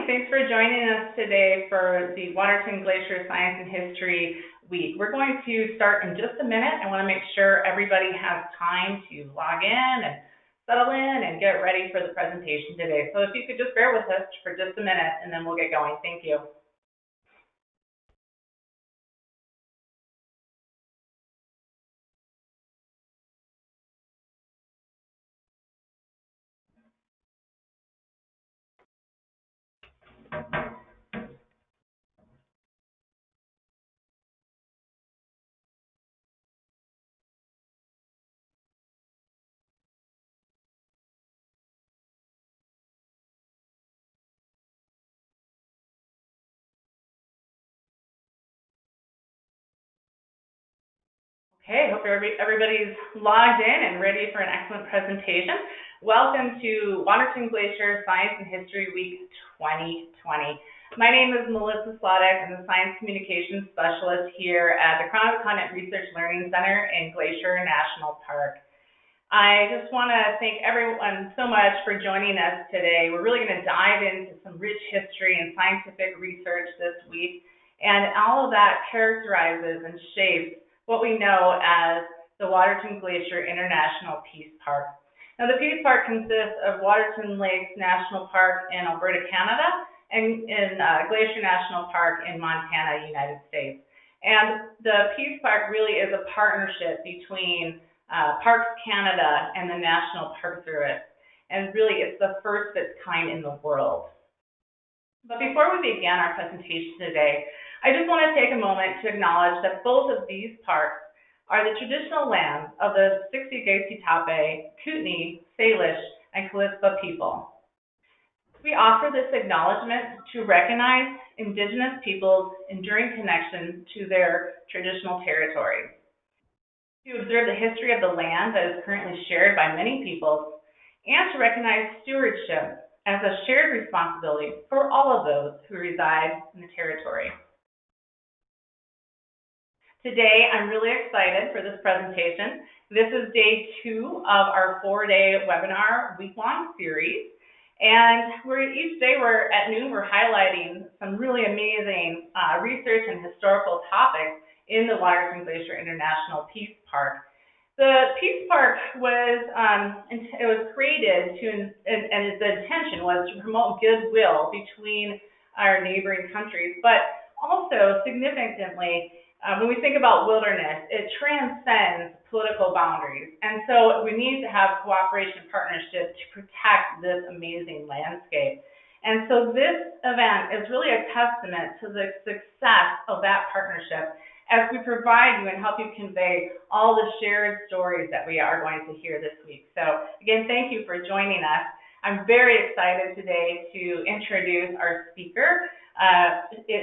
morning. Thanks for joining us today for the Waterton Glacier Science and History Week. We're going to start in just a minute. I want to make sure everybody has time to log in and settle in and get ready for the presentation today. So if you could just bear with us for just a minute and then we'll get going. Thank you. Okay, hope everybody's logged in and ready for an excellent presentation. Welcome to Waterton Glacier Science and History Week 2020. My name is Melissa Slodek. I'm the Science Communications Specialist here at the Chronicle Content Research Learning Center in Glacier National Park. I just want to thank everyone so much for joining us today. We're really going to dive into some rich history and scientific research this week, and all of that characterizes and shapes what we know as the Waterton Glacier International Peace Park. Now, the Peace Park consists of Waterton Lakes National Park in Alberta, Canada, and in Glacier National Park in Montana, United States. And the Peace Park really is a partnership between Parks Canada and the National Park Service. And really, it's the first of its kind in the world. But before we begin our presentation today, I just want to take a moment to acknowledge that both of these parks are the traditional lands of the Siksika, Kootenai, Salish, and Kalispah people. We offer this acknowledgement to recognize Indigenous peoples' enduring connection to their traditional territory, to observe the history of the land that is currently shared by many peoples, and to recognize stewardship as a shared responsibility for all of those who reside in the territory. Today, I'm really excited for this presentation. This is day 2 of our 4-day webinar week-long series. And each day at noon, we're highlighting some really amazing research and historical topics in the Waterton Glacier International Peace Park. The Peace Park was created and the intention was to promote goodwill between our neighboring countries, but also significantly, when we think about wilderness, it transcends political boundaries. And so we need to have cooperation and partnership to protect this amazing landscape. And so this event is really a testament to the success of that partnership as we provide you and help you convey all the shared stories that we are going to hear this week. So again, thank you for joining us. I'm very excited today to introduce our speaker.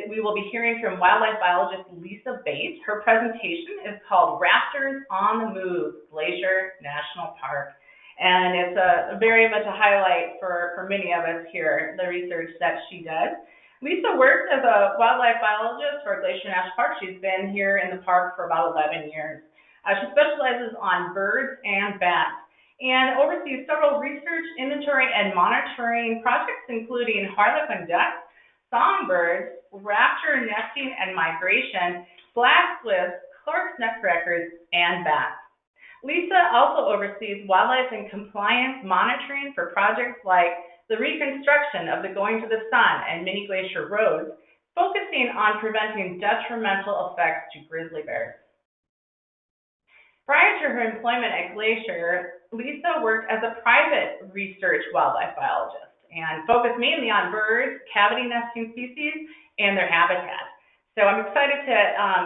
We will be hearing from wildlife biologist Lisa Bate. Her presentation is called Raptors on the Move, Glacier National Park. And it's very much a highlight for many of us here, the research that she does. Lisa works as a wildlife biologist for Glacier National Park. She's been here in the park for about 11 years. She specializes on birds and bats and oversees several research, inventory, and monitoring projects, including harlequin ducks, songbirds, raptor nesting and migration, black swifts, Clark's nutcrackers, and bats. Lisa also oversees wildlife and compliance monitoring for projects like the reconstruction of the Going to the Sun and Mini Glacier roads, focusing on preventing detrimental effects to grizzly bears. Prior to her employment at Glacier, Lisa worked as a private research wildlife biologist and focused mainly on birds, cavity nesting species, and their habitat. So I'm excited to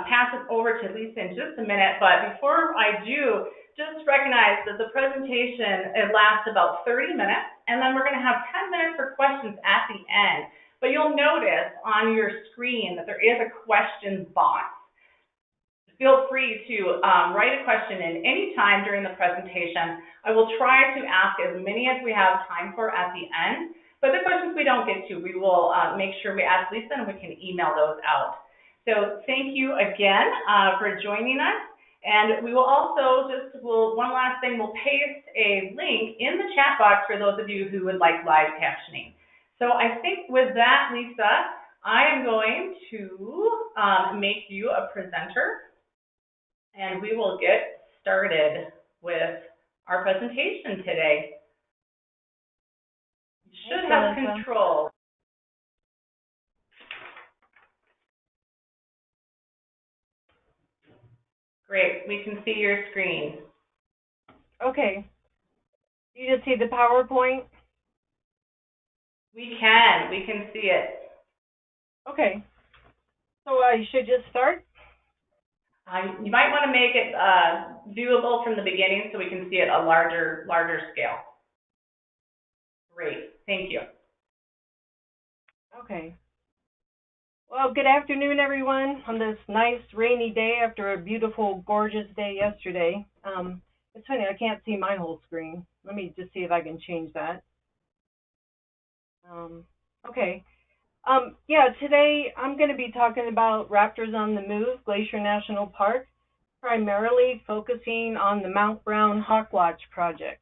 pass it over to Lisa in just a minute, but before I do, just recognize that the presentation, it lasts about 30 minutes, and then we're going to have 10 minutes for questions at the end. But you'll notice on your screen that there is a question box. Feel free to write a question in any time during the presentation. I will try to ask as many as we have time for at the end, but the questions we don't get to, we will make sure we ask Lisa and we can email those out. So thank you again for joining us. And we will also one last thing, we'll paste a link in the chat box for those of you who would like live captioning. So I think with that, Lisa, I am going to make you a presenter, and we will get started with our presentation today. You should have control. Great, we can see your screen. Okay. You just see the PowerPoint? We can see it. Okay. So I should just start? You might want to make it viewable from the beginning so we can see it a larger scale. Great, thank you. Okay. Well, good afternoon, everyone, on this nice rainy day after a beautiful, gorgeous day yesterday. It's funny, I can't see my whole screen. Let me just see if I can change that. Okay. Yeah, today I'm going to be talking about Raptors on the Move, Glacier National Park, primarily focusing on the Mount Brown Hawk Watch project.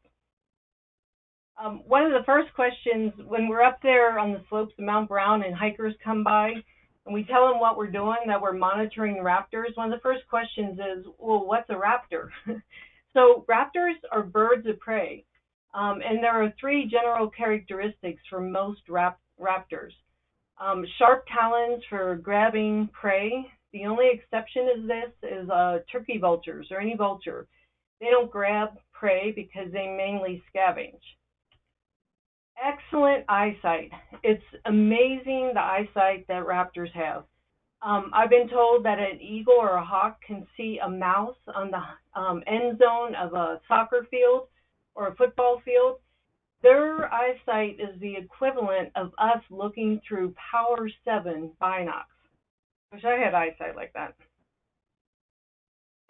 One of the first questions when we're up there on the slopes of Mount Brown and hikers come by and we tell them what we're doing, that we're monitoring raptors, one of the first questions is, well, what's a raptor? So raptors are birds of prey, and there are three general characteristics for most raptors. Sharp talons for grabbing prey. The only exception is turkey vultures or any vulture. They don't grab prey because they mainly scavenge. Excellent eyesight. It's amazing the eyesight that raptors have. I've been told that an eagle or a hawk can see a mouse on the end zone of a soccer field or a football field. Their eyesight is the equivalent of us looking through Power 7 binocs. Wish I had eyesight like that.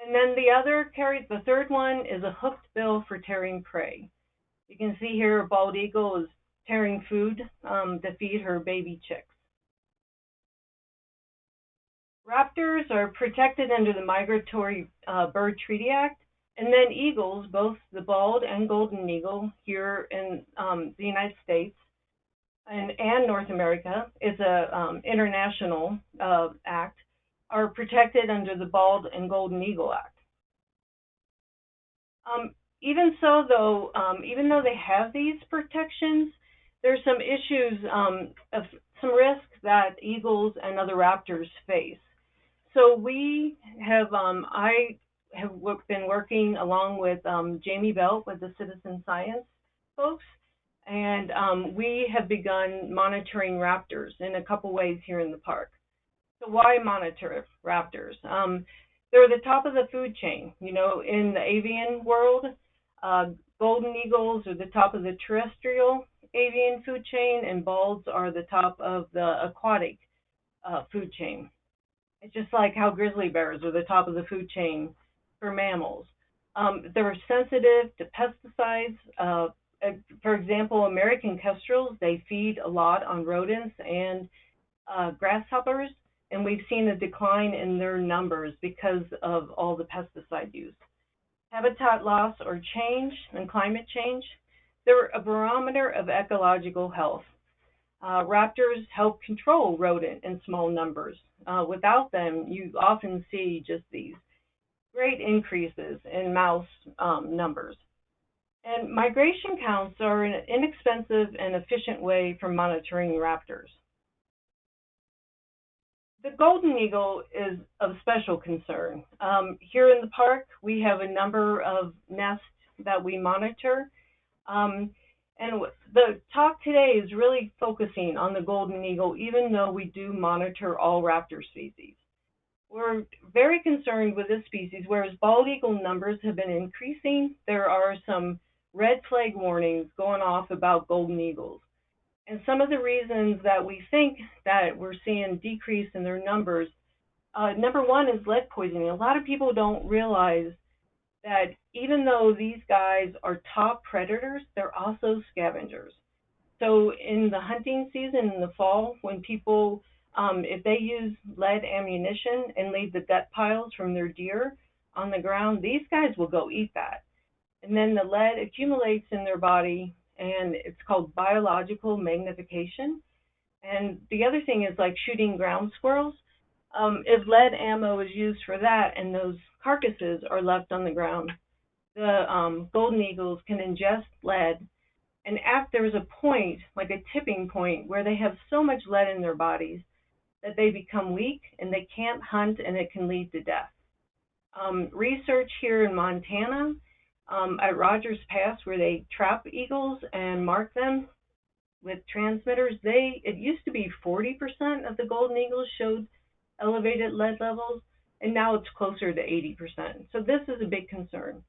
And then the third one is a hooked bill for tearing prey. You can see here a bald eagle is tearing food to feed her baby chicks. Raptors are protected under the Migratory Bird Treaty Act, and then eagles, both the bald and golden eagle here in the United States and North America, is a international act, are protected under the Bald and Golden Eagle Act. Even though they have these protections, there's some issues of some risks that eagles and other raptors face. So I have been working along with Jamie Belt with the Citizen Science folks, and we have begun monitoring raptors in a couple ways here in the park. So why monitor raptors? They're the top of the food chain. You know, in the avian world, golden eagles are the top of the terrestrial avian food chain, and balds are the top of the aquatic food chain. It's just like how grizzly bears are the top of the food chain for mammals. They're sensitive to pesticides. For example, American kestrels, they feed a lot on rodents and grasshoppers, and we've seen a decline in their numbers because of all the pesticide use. Habitat loss or change and climate change, they're a barometer of ecological health. Raptors help control rodent in small numbers. Without them, you often see just these great increases in mouse numbers. And migration counts are an inexpensive and efficient way for monitoring raptors. The golden eagle is of special concern. Here in the park, we have a number of nests that we monitor. And the talk today is really focusing on the golden eagle, even though we do monitor all raptor species. We're very concerned with this species, whereas bald eagle numbers have been increasing. There are some red flag warnings going off about golden eagles. And some of the reasons that we think that we're seeing decrease in their numbers, number one is lead poisoning. A lot of people don't realize that even though these guys are top predators, they're also scavengers. So in the hunting season in the fall, when people, if they use lead ammunition and leave the gut piles from their deer on the ground, these guys will go eat that. And then the lead accumulates in their body and it's called biological magnification. And the other thing is like shooting ground squirrels. If lead ammo is used for that and those carcasses are left on the ground, the golden eagles can ingest lead, and there's a point, like a tipping point, where they have so much lead in their bodies that they become weak and they can't hunt, and it can lead to death. Research here in Montana at Rogers Pass, where they trap eagles and mark them with transmitters, it used to be 40% of the golden eagles showed elevated lead levels, and now it's closer to 80%. So this is a big concern.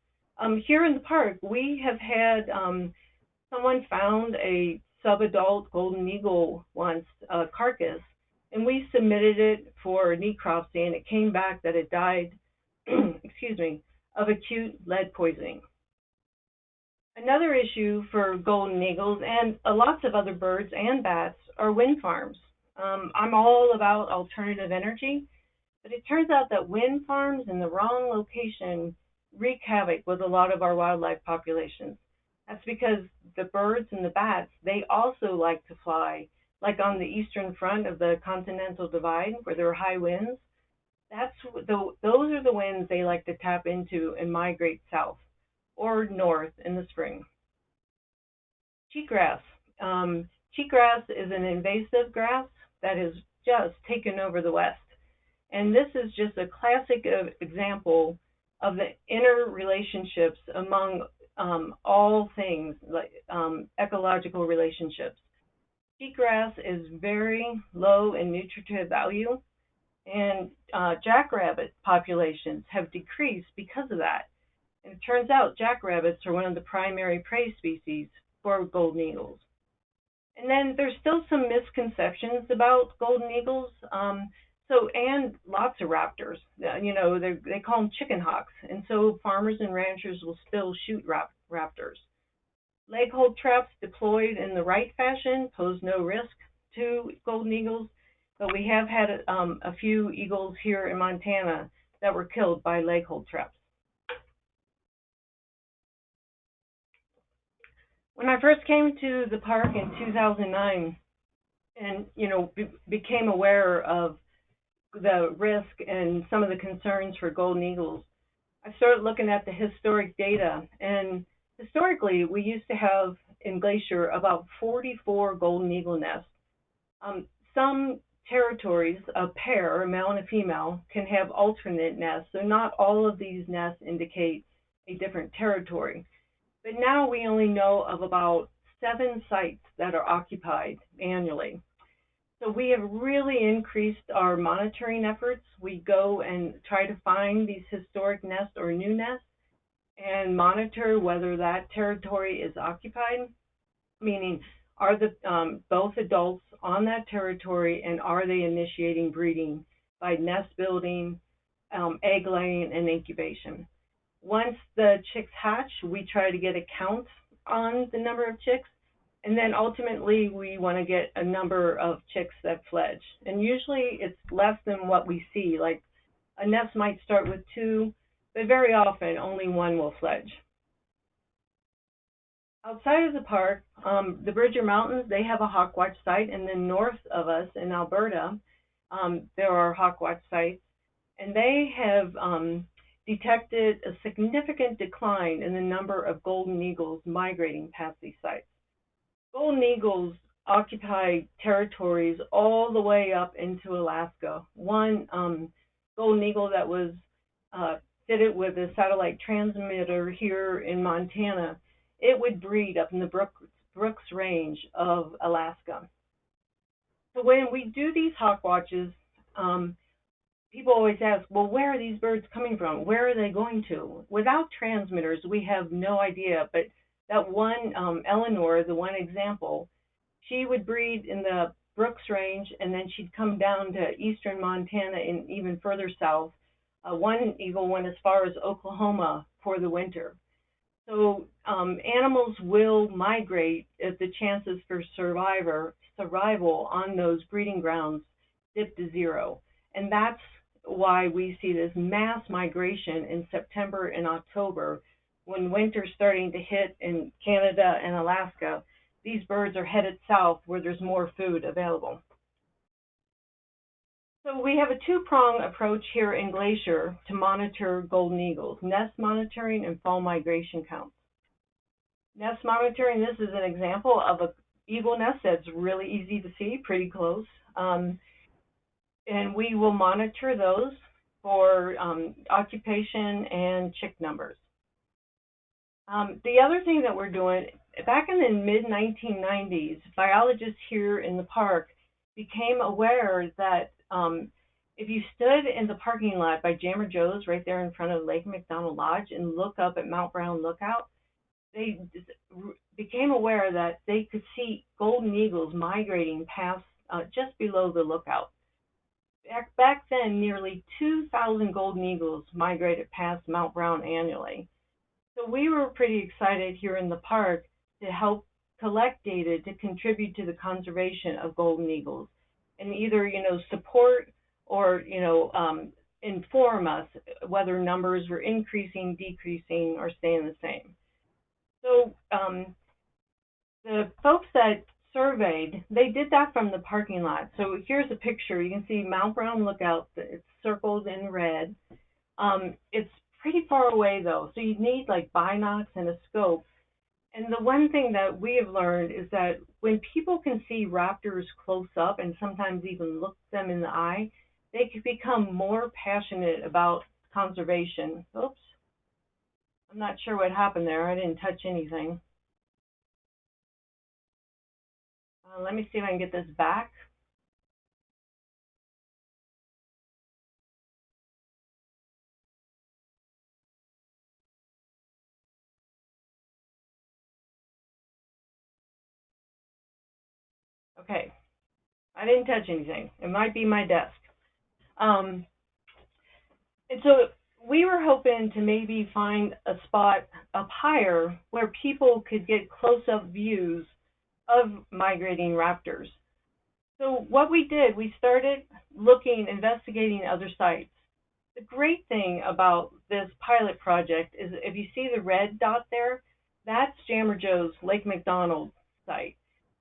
Here in the park, we have had someone found a subadult golden eagle once, a carcass, and we submitted it for necropsy, and it came back that it died, excuse me, of acute lead poisoning. Another issue for golden eagles and lots of other birds and bats are wind farms. I'm all about alternative energy, but it turns out that wind farms in the wrong location wreak havoc with a lot of our wildlife populations. That's because the birds and the bats, they also like to fly, like on the eastern front of the Continental Divide where there are high winds. Those are the winds they like to tap into and migrate south or north in the spring. Cheatgrass. Cheatgrass is an invasive grass that has just taken over the West. And this is just a classic example of the interrelationships among all things, like ecological relationships. Cheatgrass is very low in nutritive value, and jackrabbit populations have decreased because of that. And it turns out jackrabbits are one of the primary prey species for golden eagles. And then there's still some misconceptions about golden eagles. And lots of raptors. They call them chicken hawks, and so farmers and ranchers will still shoot raptors. Leg hold traps deployed in the right fashion pose no risk to golden eagles, but we have had a few eagles here in Montana that were killed by leg hold traps. When I first came to the park in 2009 and became aware of the risk and some of the concerns for golden eagles, I started looking at the historic data. And historically, we used to have in Glacier about 44 golden eagle nests. Some territories, a pair, a male and a female, can have alternate nests, so not all of these nests indicate a different territory. But now we only know of about 7 sites that are occupied annually. So we have really increased our monitoring efforts. We go and try to find these historic nests or new nests and monitor whether that territory is occupied, meaning are both adults on that territory, and are they initiating breeding by nest building, egg laying, and incubation. Once the chicks hatch, we try to get a count on the number of chicks, and then ultimately we want to get a number of chicks that fledge. And usually it's less than what we see. Like a nest might start with 2, but very often only 1 will fledge. Outside of the park, the Bridger Mountains, they have a hawkwatch site, and then north of us in Alberta, there are hawkwatch sites, and they have detected a significant decline in the number of golden eagles migrating past these sites. Golden eagles occupy territories all the way up into Alaska. One golden eagle that was fitted with a satellite transmitter here in Montana, it would breed up in the Brooks Range of Alaska. So when we do these hawk watches, people always ask, well, where are these birds coming from? Where are they going to? Without transmitters, we have no idea. But that one, Eleanor, the one example, she would breed in the Brooks Range, and then she'd come down to eastern Montana and even further south. One eagle went as far as Oklahoma for the winter. So animals will migrate if the chances for survival on those breeding grounds dip to 0. And that's why we see this mass migration in September and October when winter's starting to hit in Canada and Alaska, these birds are headed south where there's more food available. So we have a two-prong approach here in Glacier to monitor golden eagles: nest monitoring and fall migration counts. Nest monitoring, this is an example of a eagle nest that's really easy to see, pretty close. And we will monitor those for occupation and chick numbers. The other thing that we're doing, back in the mid-1990s, biologists here in the park became aware that if you stood in the parking lot by Jammer Joe's right there in front of Lake McDonald Lodge and look up at Mount Brown Lookout, they became aware that they could see golden eagles migrating past just below the lookout. Back then, nearly 2,000 golden eagles migrated past Mount Brown annually. So we were pretty excited here in the park to help collect data to contribute to the conservation of golden eagles and either, support or, inform us whether numbers were increasing, decreasing, or staying the same. So the folks that surveyed, they did that from the parking lot. So here's a picture. You can see Mount Brown Lookout. It's circled in red. It's pretty far away, though, so you need like binocs and a scope. And the one thing that we have learned is that when people can see raptors close up and sometimes even look them in the eye, they can become more passionate about conservation. Oops. I'm not sure what happened there. I didn't touch anything. Let me see if I can get this back. Okay, I didn't touch anything. It might be my desk. And so we were hoping to maybe find a spot up higher where people could get close-up views of migrating raptors. So what we did, we started investigating other sites. The great thing about this pilot project is if you see the red dot there, that's Jammer Joe's Lake McDonald site.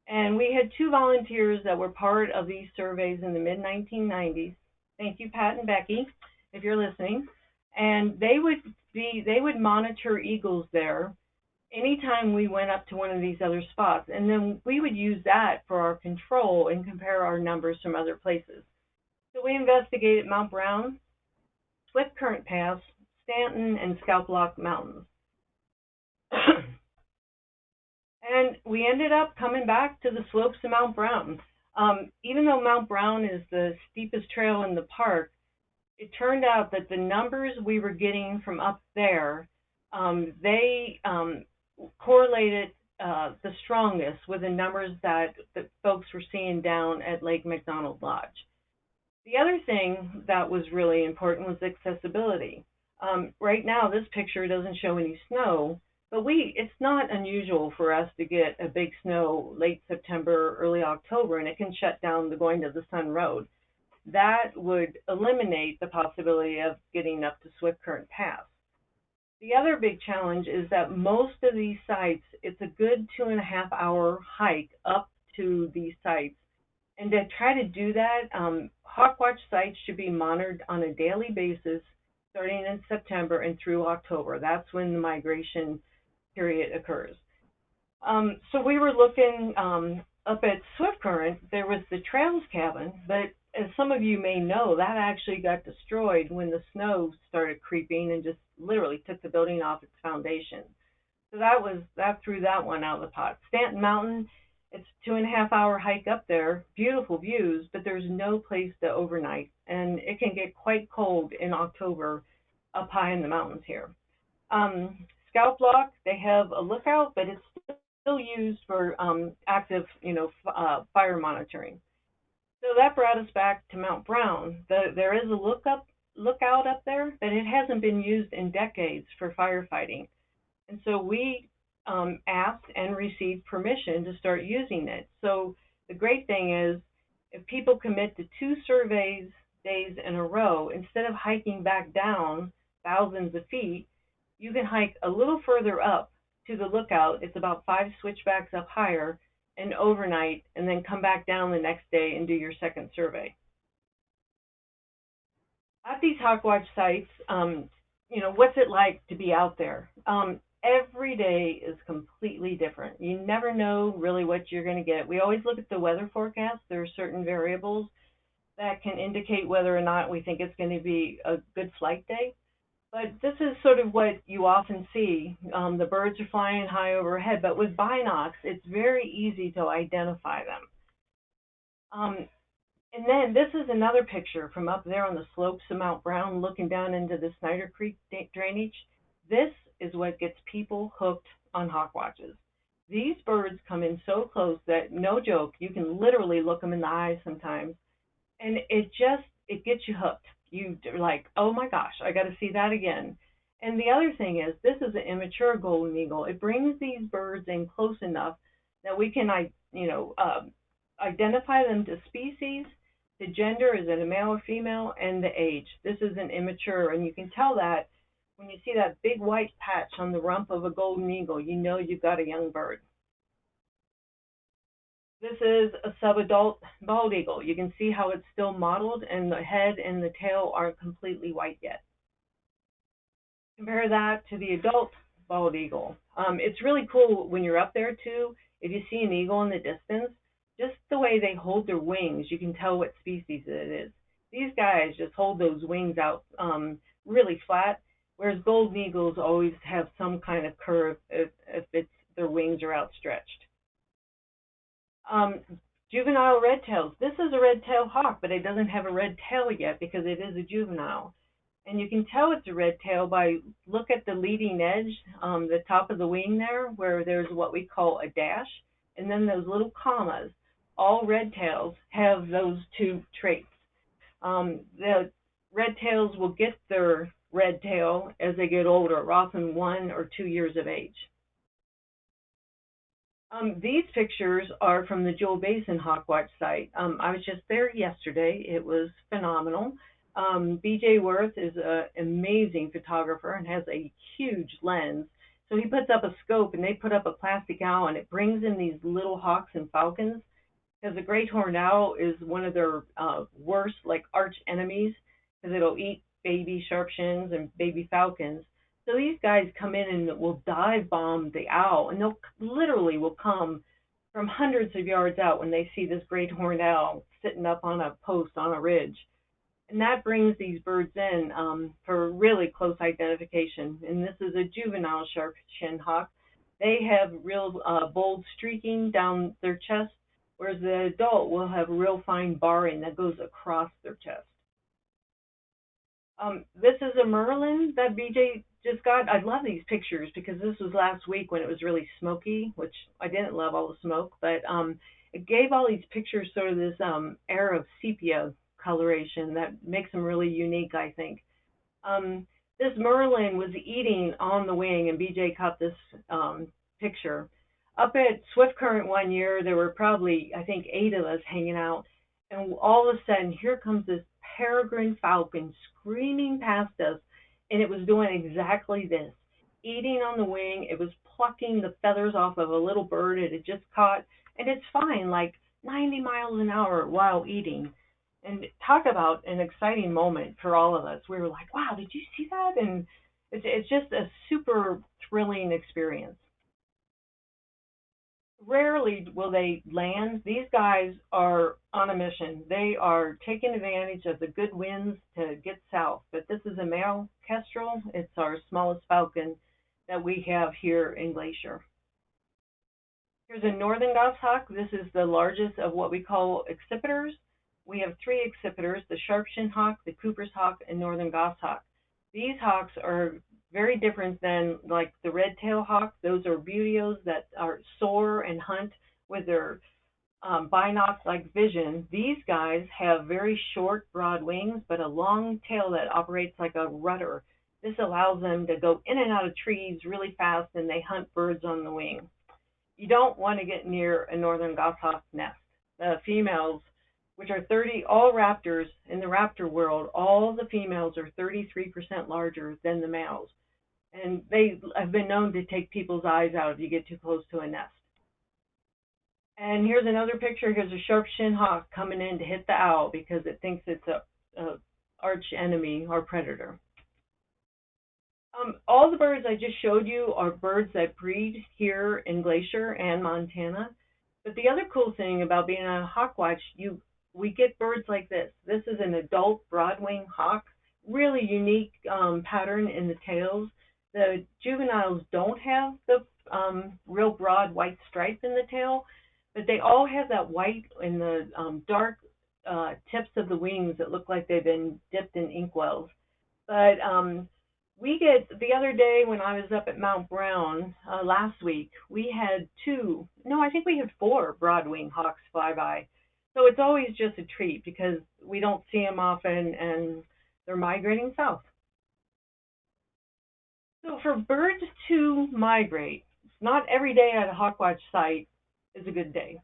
And we had two volunteers that were part of these surveys in the mid-1990s. Thank you, Pat and Becky, if you're listening. And they would monitor eagles there anytime we went up to one of these other spots. And then we would use that for our control and compare our numbers from other places. So we investigated Mount Brown, Swift Current Pass, Stanton, and Scalp Lock Mountains. And we ended up coming back to the slopes of Mount Brown. Even though Mount Brown is the steepest trail in the park, it turned out that the numbers we were getting from up there, they correlated the strongest with the numbers that folks were seeing down at Lake McDonald Lodge. The other thing that was really important was accessibility. Right now, this picture doesn't show any snow, but it's not unusual for us to get a big snow late September, early October, and it can shut down the Going to the Sun Road. That would eliminate the possibility of getting up to Swift Current Pass. The other big challenge is that most of these sites, it's a good 2.5-hour hike up to these sites. And to try to do that, Hawkwatch sites should be monitored on a daily basis starting in September and through October. That's when the migration period occurs. So we were looking up at Swift Current. There was the Trails Cabin, but as some of you may know, that actually got destroyed when the snow started creeping and just literally took the building off its foundation. So that threw that one out of the pot. Stanton Mountain, it's a 2.5-hour hike up there, beautiful views, but there's no place to overnight, and it can get quite cold in October up high in the mountains here. Scalp Lock, they have a lookout, but it's still used for active, fire monitoring. So that brought us back to Mount Brown. There is a lookout up there, but it hasn't been used in decades for firefighting. And so we asked and received permission to start using it. So the great thing is, if people commit to 2 surveys days in a row, instead of hiking back down thousands of feet, you can hike a little further up to the lookout. It's about 5 switchbacks up higher and overnight, and then come back down the next day and do your second survey. At these hawkwatch sites, what's it like to be out there? Every day is completely different. You never know really what you're going to get. We always look at the weather forecast. There are certain variables that can indicate whether or not we think it's going to be a good flight day. But this is sort of what you often see. The birds are flying high overhead, but with binocs, it's very easy to identify them. And then this is another picture from up there on the slopes of Mount Brown, looking down into the Snyder Creek drainage. This is what gets people hooked on hawkwatches. These birds come in so close that, no joke, you can literally look them in the eyes sometimes, and it gets you hooked. You're like, oh my gosh, I got to see that again. And the other thing is, this is an immature golden eagle. It brings these birds in close enough that we can, identify them to species, the gender, is it a male or female, and the age. This is an immature, and you can tell that when you see that big white patch on the rump of a golden eagle. You know you've got a young bird. This is a subadult bald eagle. You can see how it's still mottled, and the head and the tail aren't completely white yet. Compare that to the adult bald eagle. It's really cool when you're up there too. If you see an eagle in the distance, just the way they hold their wings, you can tell what species it is. These guys just hold those wings out really flat, whereas golden eagles always have some kind of curve if their wings are outstretched. Juvenile red tails. This is a red-tailed hawk, but it doesn't have a red tail yet because it is a juvenile. And you can tell it's a red tail by look at the leading edge, the top of the wing there, where there's what we call a dash, and then those little commas. All red tails have those two traits. The red tails will get their red tail as they get older, often 1 or 2 years of age. These pictures are from the Jewel Basin Hawkwatch site. I was just there yesterday. It was phenomenal. BJ Worth is an amazing photographer and has a huge lens. So he puts up a scope, and they put up a plastic owl, and it brings in these little hawks and falcons. Because the great horned owl is one of their worst, arch enemies, because it'll eat baby sharpshins and baby falcons. So these guys come in and will dive bomb the owl, and they'll literally will come from hundreds of yards out when they see this great horned owl sitting up on a post on a ridge. And that brings these birds in for really close identification. And this is a juvenile sharp-shinned hawk. They have real bold streaking down their chest, whereas the adult will have real fine barring that goes across their chest. This is a Merlin that BJ just got. I love these pictures because this was last week when it was really smoky, which I didn't love all the smoke, but it gave all these pictures sort of this air of sepia coloration that makes them really unique, I think. This Merlin was eating on the wing, and BJ caught this picture. Up at Swift Current one year, there were probably, I think, 8 of us hanging out, and all of a sudden, here comes this peregrine falcon screaming past us, and it was doing exactly this, eating on the wing. It was plucking the feathers off of a little bird it had just caught, and it's fine, 90 miles an hour while eating. And talk about an exciting moment for all of us. We were like, wow, did you see that? And it's just a super thrilling experience. Rarely will they land. These guys are on a mission. They are taking advantage of the good winds to get south. But this is a male Kestrel. It's our smallest falcon that we have here in Glacier. Here's a northern goshawk. This is the largest of what we call accipiters. We have 3 accipiters, the sharp-shinned hawk, the Cooper's hawk, and northern goshawk. These hawks are very different than the red-tailed hawk. Those are buteos that soar and hunt with their binoc-like vision. These guys have very short, broad wings, but a long tail that operates like a rudder. This allows them to go in and out of trees really fast, and they hunt birds on the wing. You don't want to get near a northern goshawk nest. The females, which are all raptors in the raptor world, all the females are 33% larger than the males. And they have been known to take people's eyes out if you get too close to a nest. And here's another picture. Here's a sharp-shinned hawk coming in to hit the owl because it thinks it's a arch enemy or predator. All the birds I just showed you are birds that breed here in Glacier and Montana. But the other cool thing about being on a hawk watch, we get birds like this. This is an adult broadwing hawk, really unique pattern in the tails. The juveniles don't have the real broad white stripe in the tail, but they all have that white in the dark tips of the wings that look like they've been dipped in inkwells. But we get, the other day when I was up at Mount Brown last week, we had I think we had 4 broadwing hawks fly by. So it's always just a treat because we don't see them often and they're migrating south. So for birds to migrate, not every day at a hawkwatch site is a good day.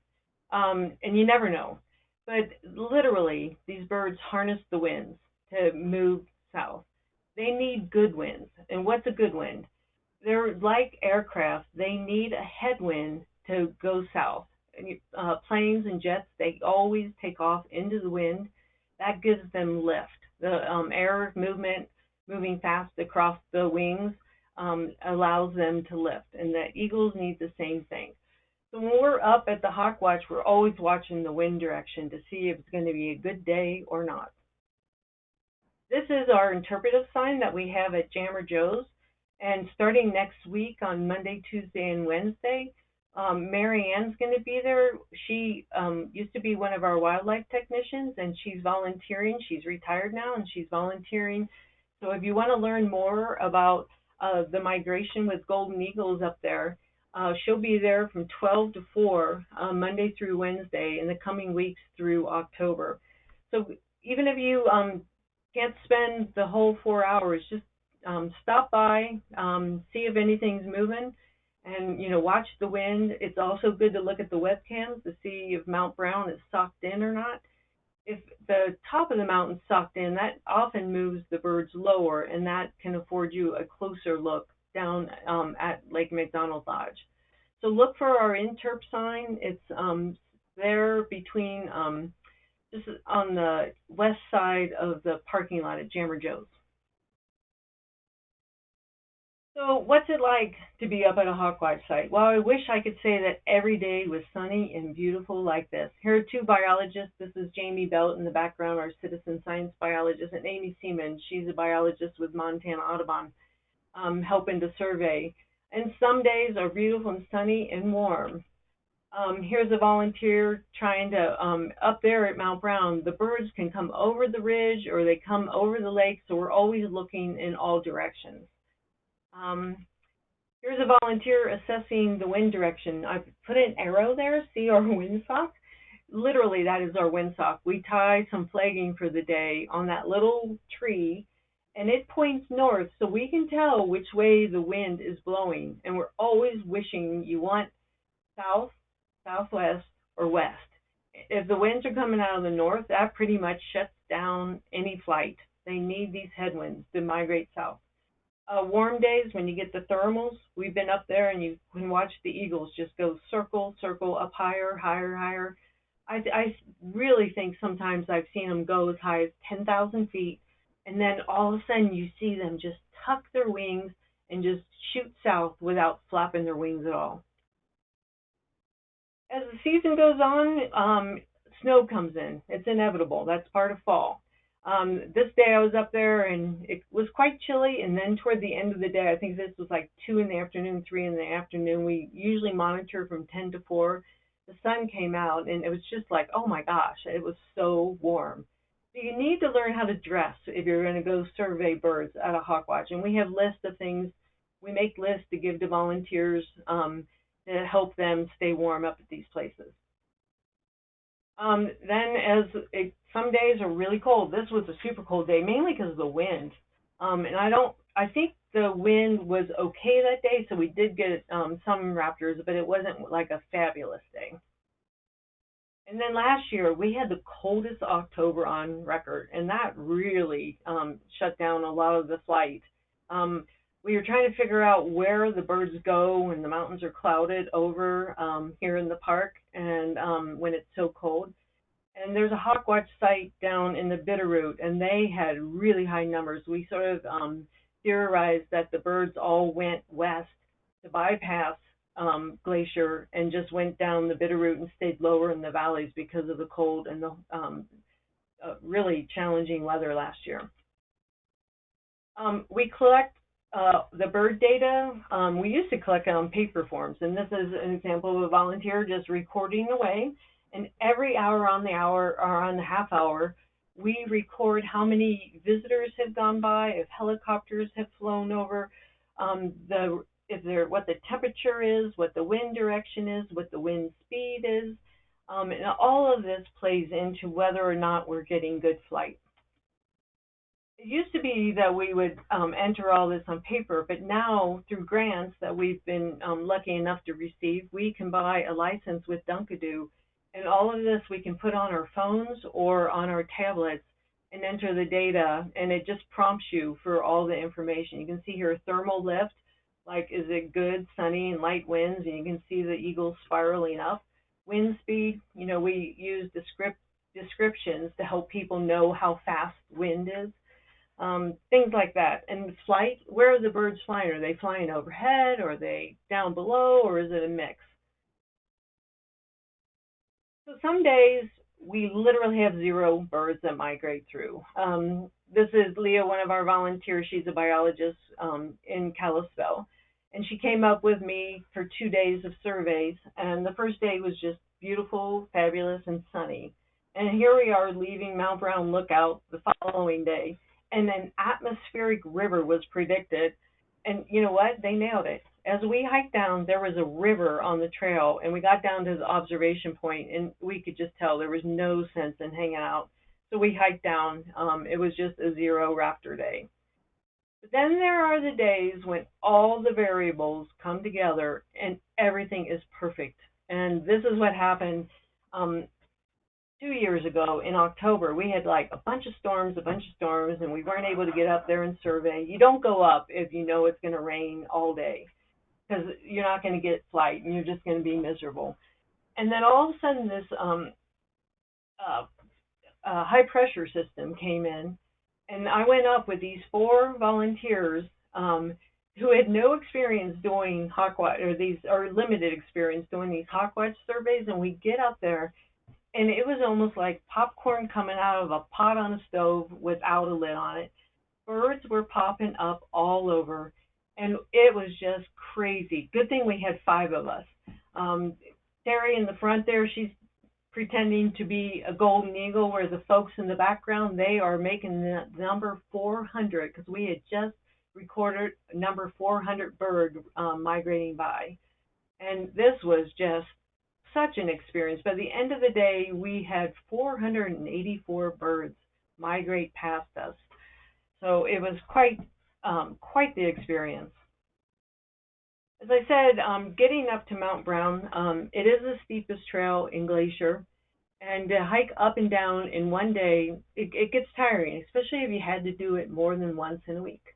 And you never know. But literally, these birds harness the winds to move south. They need good winds. And what's a good wind? They're like aircraft. They need a headwind to go south. Planes and jets, they always take off into the wind. That gives them lift. The air movement, moving fast across the wings, allows them to lift. And the eagles need the same thing. So when we're up at the hawk watch, we're always watching the wind direction to see if it's going to be a good day or not. This is our interpretive sign that we have at Jammer Joe's. And starting next week on Monday, Tuesday, and Wednesday, Mary Ann's going to be there. She used to be one of our wildlife technicians, and she's volunteering. She's retired now, and she's volunteering. So if you want to learn more about the migration with golden eagles up there, she'll be there from 12 to 4, Monday through Wednesday, in the coming weeks through October. So even if you can't spend the whole 4 hours, just stop by, see if anything's moving, and watch the wind. It's also good to look at the webcams to see if Mount Brown is socked in or not. If the top of the mountain's socked in, that often moves the birds lower, and that can afford you a closer look down at Lake McDonald Lodge. So look for our interp sign. It's there between just on the west side of the parking lot at Jammer Joe's. So what's it like to be up at a hawkwatch site? Well, I wish I could say that every day was sunny and beautiful like this. Here are 2 biologists. This is Jamie Belt in the background, our citizen science biologist, and Amy Seaman. She's a biologist with Montana Audubon, helping to survey. And some days are beautiful and sunny and warm. Here's a volunteer trying to, up there at Mount Brown, the birds can come over the ridge or they come over the lake, so we're always looking in all directions. Here's a volunteer assessing the wind direction. I've put an arrow there, see our windsock? Literally, that is our windsock. We tie some flagging for the day on that little tree, and it points north, so we can tell which way the wind is blowing. And we're always wishing you want south, southwest, or west. If the winds are coming out of the north, that pretty much shuts down any flight. They need these headwinds to migrate south. Warm days, when you get the thermals, we've been up there and you can watch the eagles just go circle, circle, up higher, higher, higher. I really think sometimes I've seen them go as high as 10,000 feet, and then all of a sudden you see them just tuck their wings and just shoot south without flapping their wings at all. As the season goes on, snow comes in. It's inevitable. That's part of fall. This day I was up there and it was quite chilly, and then toward the end of the day, I think this was like 2 in the afternoon, 3 in the afternoon, we usually monitor from 10 to 4. The sun came out and it was just like, oh my gosh, it was so warm. So you need to learn how to dress if you're going to go survey birds at a hawkwatch. And we have lists of things. We make lists to give to volunteers to help them stay warm up at these places. Then some days are really cold. This was a super cold day, mainly because of the wind. And I think the wind was okay that day, so we did get some raptors, but it wasn't like a fabulous day. And then last year, we had the coldest October on record, and that really shut down a lot of the flight. we were trying to figure out where the birds go when the mountains are clouded over here in the park, and when it's so cold. And there's a hawk watch site down in the Bitterroot, and they had really high numbers. We sort of theorized that the birds all went west to bypass Glacier and just went down the Bitterroot and stayed lower in the valleys because of the cold and the really challenging weather last year. We collect the bird data. We used to collect it on paper forms, and this is an example of a volunteer just recording away. And every hour on the hour or on the half hour, we record how many visitors have gone by, if helicopters have flown over, what the temperature is, what the wind direction is, what the wind speed is, and all of this plays into whether or not we're getting good flight. It used to be that we would enter all this on paper, but now through grants that we've been lucky enough to receive, we can buy a license with Dunkadoo, and all of this we can put on our phones or on our tablets and enter the data, and it just prompts you for all the information. You can see here thermal lift, like is it good, sunny, and light winds, and you can see the eagles spiraling up. Wind speed, we use descriptions to help people know how fast wind is. Things like that. And flight, where are the birds flying? Are they flying overhead, or are they down below, or is it a mix? So some days we literally have 0 birds that migrate through. This is Leah, one of our volunteers. She's a biologist in Kalispell. And she came up with me for 2 days of surveys. And the first day was just beautiful, fabulous, and sunny. And here we are leaving Mount Brown Lookout the following day. And an atmospheric river was predicted. And you know what? They nailed it. As we hiked down, there was a river on the trail, and we got down to the observation point, and we could just tell there was no sense in hanging out. So we hiked down. It was just a 0 raptor day. But then there are the days when all the variables come together and everything is perfect. And this is what happened 2 years ago in October. We had like a bunch of storms, and we weren't able to get up there and survey. You don't go up if you know it's going to rain all day, because you're not going to get flight and you're just going to be miserable. And then all of a sudden this high pressure system came in, and I went up with these 4 volunteers who had no experience doing hawkwatch, or limited experience doing these hawkwatch surveys, and we get up there and it was almost like popcorn coming out of a pot on a stove without a lid on it. Birds were popping up all over, and it was just crazy. Good thing we had 5 of us. Terry in the front there, she's pretending to be a golden eagle, where the folks in the background, they are making the number 400, because we had just recorded number 400 bird migrating by. And this was just such an experience. By the end of the day, we had 484 birds migrate past us. So it was quite the experience. As I said, getting up to Mount Brown, it is the steepest trail in Glacier, and to hike up and down in one day, it gets tiring, especially if you had to do it more than once in a week.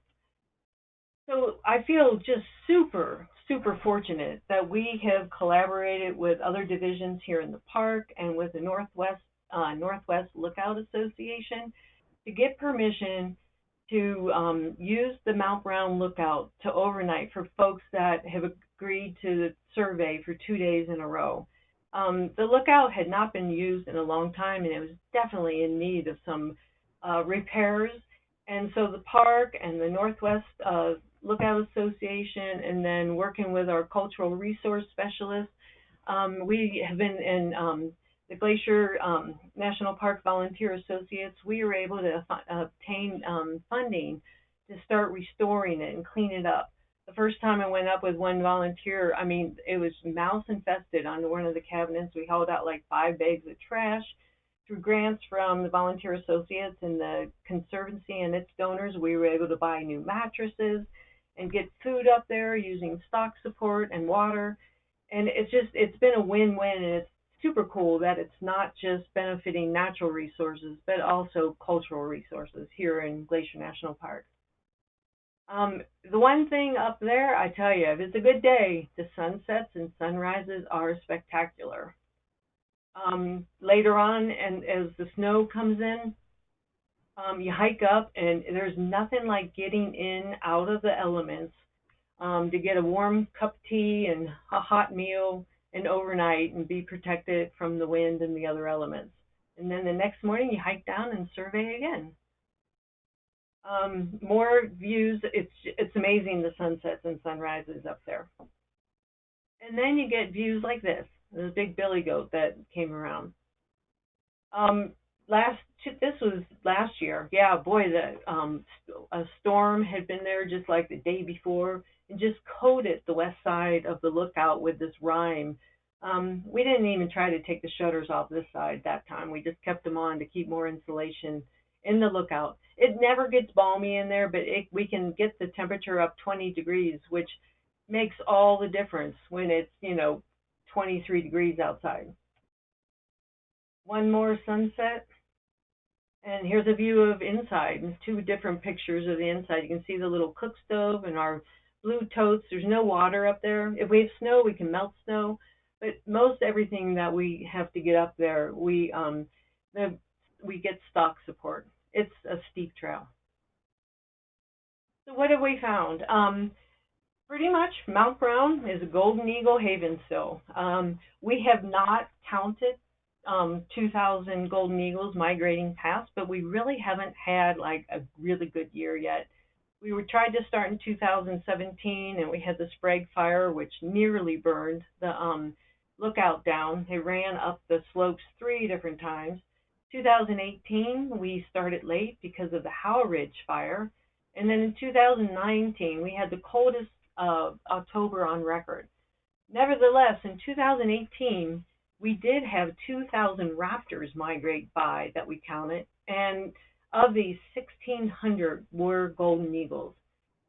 So I feel just super fortunate that we have collaborated with other divisions here in the park and with the Northwest Lookout Association to get permission to use the Mount Brown Lookout to overnight for folks that have agreed to survey for 2 days in a row. The lookout had not been used in a long time, and it was definitely in need of some repairs. And so the park and the Northwest Lookout Association, and then working with our cultural resource specialists, we have been in the Glacier National Park Volunteer Associates. We were able to obtain funding to start restoring it and clean it up. The first time I went up with one volunteer, I mean, it was mouse infested on one of the cabinets. We hauled out like 5 bags of trash. Through grants from the Volunteer Associates and the Conservancy and its donors, we were able to buy new mattresses and get food up there using stock support and water. And it's been a win-win, and it's super cool that it's not just benefiting natural resources, but also cultural resources here in Glacier National Park. The one thing up there, I tell you, if it's a good day, the sunsets and sunrises are spectacular. Later on, and as the snow comes in, you hike up, and there's nothing like getting in out of the elements to get a warm cup of tea and a hot meal and overnight and be protected from the wind and the other elements. And then the next morning, you hike down and survey again. More views. It's amazing, the sunsets and sunrises up there. And then you get views like this. The big billy goat that came around. This was last year. Yeah, boy, a storm had been there just like the day before and just coated the west side of the lookout with this rime. We didn't even try to take the shutters off this side that time. We just kept them on to keep more insulation in the lookout. It never gets balmy in there, but we can get the temperature up 20 degrees, which makes all the difference when it's, 23 degrees outside. One more sunset. And here's a view of inside, and two different pictures of the inside. You can see the little cook stove and our blue totes. There's no water up there. If we have snow, we can melt snow. But most everything that we have to get up there, we get stock support. It's a steep trail. So what have we found? Pretty much Mount Brown is a golden eagle haven still. We have not counted 2,000 golden eagles migrating past, but we really haven't had like a really good year yet. We tried to start in 2017, and we had the Sprague fire, which nearly burned the lookout down. It ran up the slopes 3 different times. 2018, we started late because of the Howe Ridge fire. And then in 2019, we had the coldest October on record. Nevertheless, in 2018, we did have 2,000 raptors migrate by that we counted, and of these, 1,600 were golden eagles.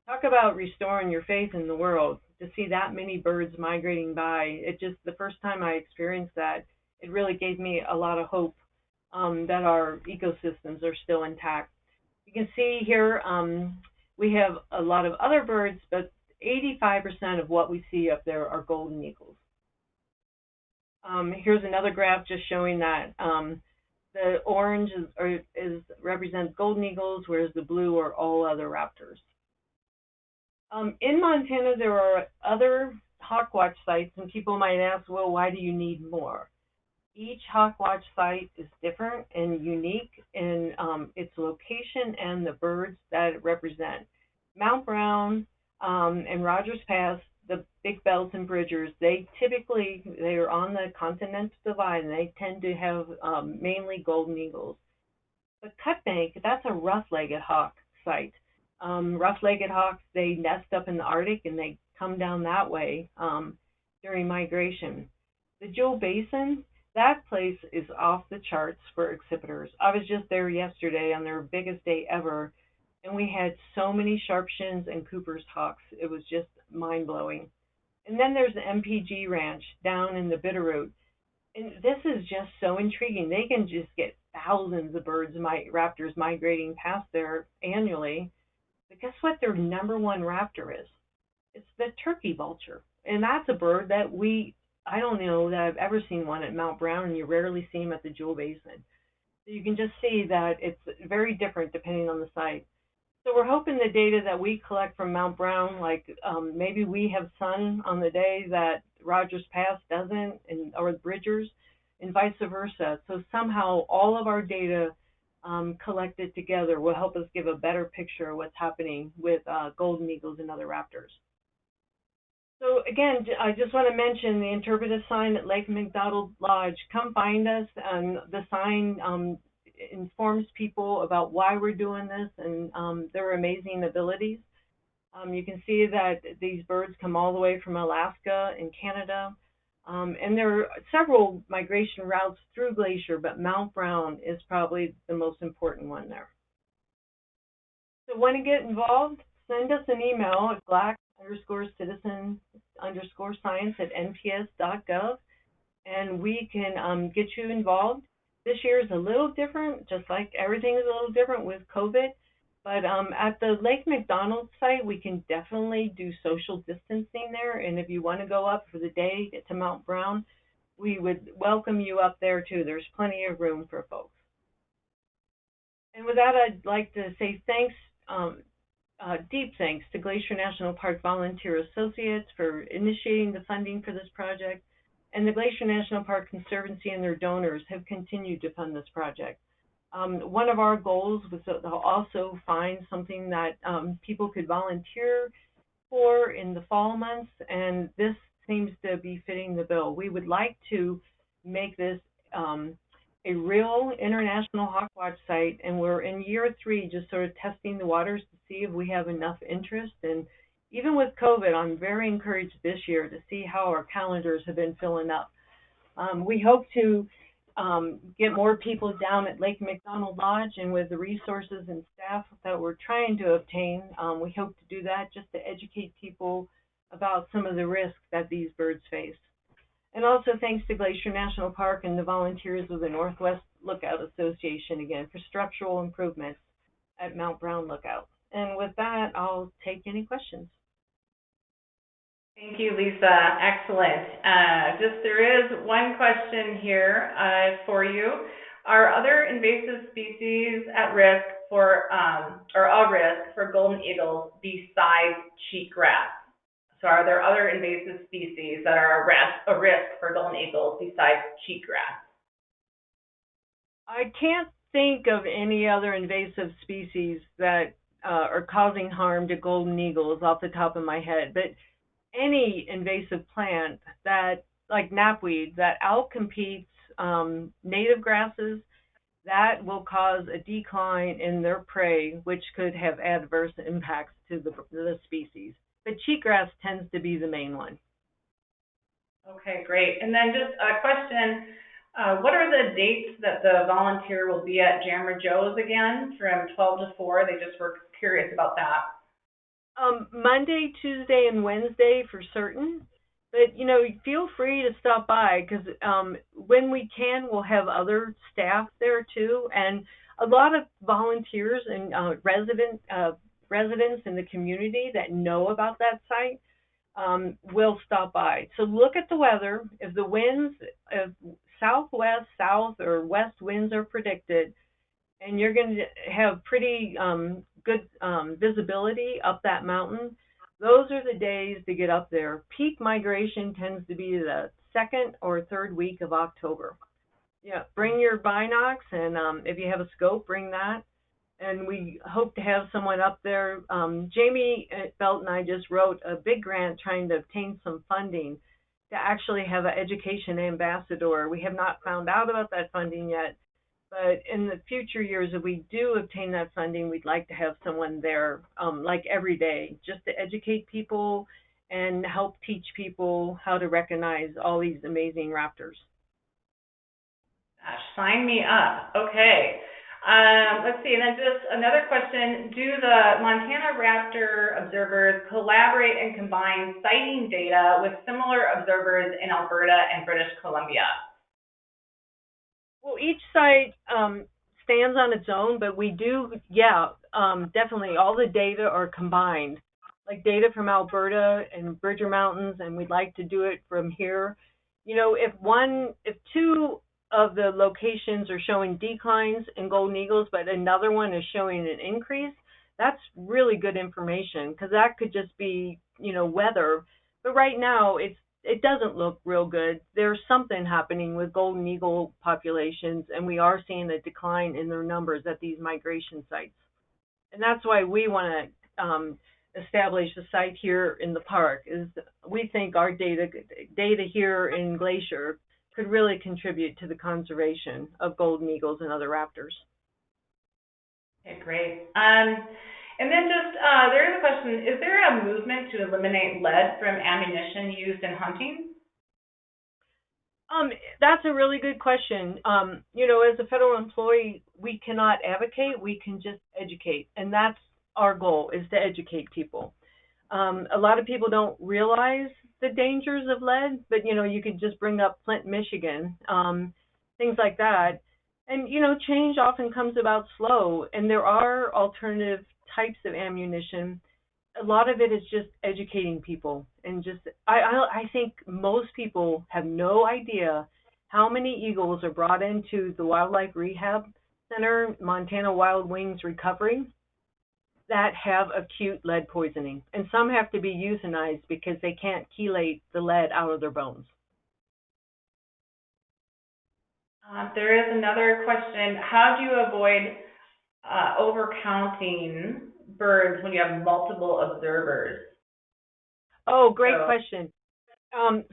Talk about restoring your faith in the world. To see that many birds migrating by, the first time I experienced that, it really gave me a lot of hope that our ecosystems are still intact. You can see here we have a lot of other birds, but 85% of what we see up there are golden eagles. Here's another graph just showing that the orange represents golden eagles, whereas the blue are all other raptors. In Montana, there are other hawkwatch sites, and people might ask, well, why do you need more? Each hawkwatch site is different and unique in its location and the birds that it represents. Mount Brown and Rogers Pass, the big belts and bridgers, they are on the continental divide, and they tend to have mainly golden eagles. But Cut Bank, that's a rough-legged hawk site. Rough-legged hawks, they nest up in the Arctic, and they come down that way during migration. The Jewel Basin, that place is off the charts for accipiters. I was just there yesterday on their biggest day ever, and we had so many sharpshins and Cooper's hawks. It was just mind-blowing. And then there's the MPG Ranch down in the Bitterroot. And this is just so intriguing. They can just get thousands of raptors migrating past there annually. But guess what their number one raptor is? It's the turkey vulture. And that's a bird that I don't know that I've ever seen one at Mount Brown, and you rarely see them at the Jewel Basin. So you can just see that it's very different depending on the site. So we're hoping the data that we collect from Mount Brown, like maybe we have sun on the day that Rogers Pass doesn't, or Bridgers, and vice versa. So somehow all of our data collected together will help us give a better picture of what's happening with golden eagles and other raptors. So again, I just want to mention the interpretive sign at Lake McDonald Lodge. Come find us. The sign informs people about why we're doing this and their amazing abilities. You can see that these birds come all the way from Alaska and Canada. And there are several migration routes through Glacier, but Mount Brown is probably the most important one there. So want to get involved? Send us an email at black_citizen_science@nps.gov, and we can get you involved. This year is a little different, just like everything is a little different with COVID. But at the Lake McDonald site, we can definitely do social distancing there. And if you want to go up for the day to Mount Brown, we would welcome you up there too. There's plenty of room for folks. And with that, I'd like to say thanks, deep thanks to Glacier National Park Volunteer Associates for initiating the funding for this project. And the Glacier National Park Conservancy and their donors have continued to fund this project. One of our goals was to also find something that people could volunteer for in the fall months, and this seems to be fitting the bill. We would like to make this a real international hawk watch site, and we're in year 3 just sort of testing the waters to see if we have enough interest. And even with COVID, I'm very encouraged this year to see how our calendars have been filling up. We hope to get more people down at Lake McDonald Lodge, and with the resources and staff that we're trying to obtain, we hope to do that just to educate people about some of the risks that these birds face. And also thanks to Glacier National Park and the volunteers of the Northwest Lookout Association again for structural improvements at Mount Brown Lookout. And with that, I'll take any questions. Thank you, Lisa. excellent. There is one question here for you. Are other invasive species at risk for, or a risk for golden eagles besides cheatgrass? So are there other invasive species that are a risk for golden eagles besides cheatgrass? I can't think of any other invasive species that are causing harm to golden eagles off the top of my head, but any invasive plant that, like knapweed, that outcompetes native grasses, that will cause a decline in their prey, which could have adverse impacts to the species. But cheatgrass tends to be the main one. Okay, great. And then just a question, what are the dates that the volunteer will be at Jammer Joe's again from 12 to 4? They just were curious about that. Monday, Tuesday, and Wednesday for certain. But, feel free to stop by because when we can, we'll have other staff there too. And a lot of volunteers and residents in the community that know about that site will stop by. So look at the weather. If the winds, if southwest, south, or west winds are predicted, and you're going to have pretty good visibility up that mountain, those are the days to get up there. Peak migration tends to be the 2nd or 3rd week of October. Yeah, bring your binocs, and if you have a scope, bring that. And we hope to have someone up there. Jamie Felt and I just wrote a big grant trying to obtain some funding to actually have an education ambassador. We have not found out about that funding yet, but in the future years, if we do obtain that funding, we'd like to have someone there like every day just to educate people and help teach people how to recognize all these amazing raptors. Gosh, sign me up. Okay. Let's see, and then just another question. Do the Montana Raptor observers collaborate and combine sighting data with similar observers in Alberta and British Columbia? Well, each site stands on its own, but we do, definitely all the data are combined, like data from Alberta and Bridger Mountains, and we'd like to do it from here. If 2 of the locations are showing declines in golden eagles, but another one is showing an increase, that's really good information because that could just be, weather. But right now, it doesn't look real good. There's something happening with golden eagle populations, and we are seeing a decline in their numbers at these migration sites. And that's why we want to establish a site here in the park. Is we think our data here in Glacier could really contribute to the conservation of golden eagles and other raptors. Okay, great. And then just, there is a question, is there a movement to eliminate lead from ammunition used in hunting? That's a really good question. As a federal employee, we cannot advocate, we can just educate. And that's our goal, is to educate people. A lot of people don't realize the dangers of lead, but you could just bring up Flint, Michigan, things like that. And, change often comes about slow, and there are alternative types of ammunition. A lot of it is just educating people, and I think most people have no idea how many eagles are brought into the Wildlife Rehab Center, Montana Wild Wings Recovery, that have acute lead poisoning, and some have to be euthanized because they can't chelate the lead out of their bones. There is another question. How do you avoid overcounting birds when you have multiple observers? Oh, great question.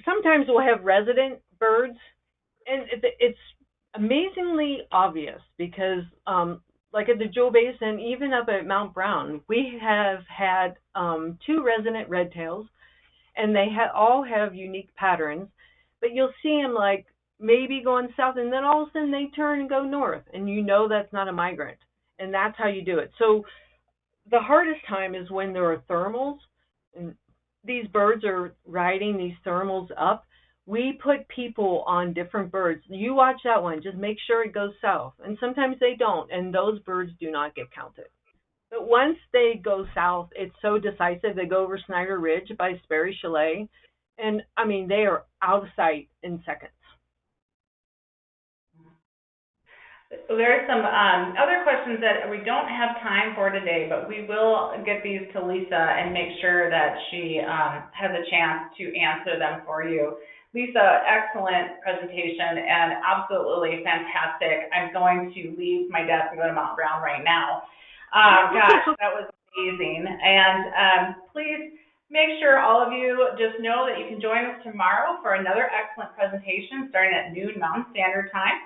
Sometimes we'll have resident birds, and it's amazingly obvious because, like at the Joe Basin, even up at Mount Brown, we have had 2 resident red tails, and they all have unique patterns. But you'll see them like maybe going south, and then all of a sudden they turn and go north, and that's not a migrant, and that's how you do it. So the hardest time is when there are thermals, and these birds are riding these thermals up. We put people on different birds. You watch that one, just make sure it goes south. And sometimes they don't, and those birds do not get counted. But once they go south, it's so decisive. They go over Snyder Ridge by Sperry Chalet, and I mean, they are out of sight in seconds. There are some other questions that we don't have time for today, but we will get these to Lisa and make sure that she has a chance to answer them for you. Lisa, excellent presentation and absolutely fantastic. I'm going to leave my desk and go to Mount Brown right now. Gosh, that was amazing. And please make sure all of you just know that you can join us tomorrow for another excellent presentation starting at noon Mountain Standard Time.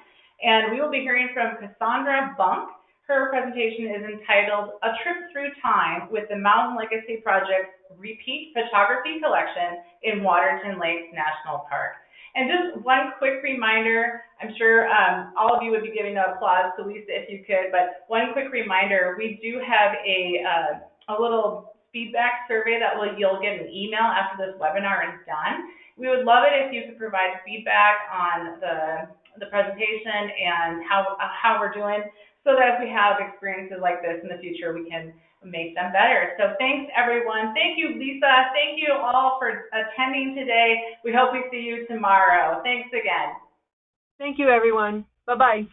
And we will be hearing from Cassandra Bunk. Her presentation is entitled A Trip Through Time with the Mountain Legacy Project's Repeat Photography Collection in Waterton Lakes National Park. And just one quick reminder, I'm sure all of you would be giving an applause to Lisa if you could, but one quick reminder, we do have a little feedback survey that you'll get an email after this webinar is done. We would love it if you could provide feedback on the presentation and how we're doing, so that if we have experiences like this in the future, we can make them better. So thanks, everyone. Thank you, Lisa. Thank you all for attending today. We hope we see you tomorrow. Thanks again. Thank you, everyone. Bye-bye.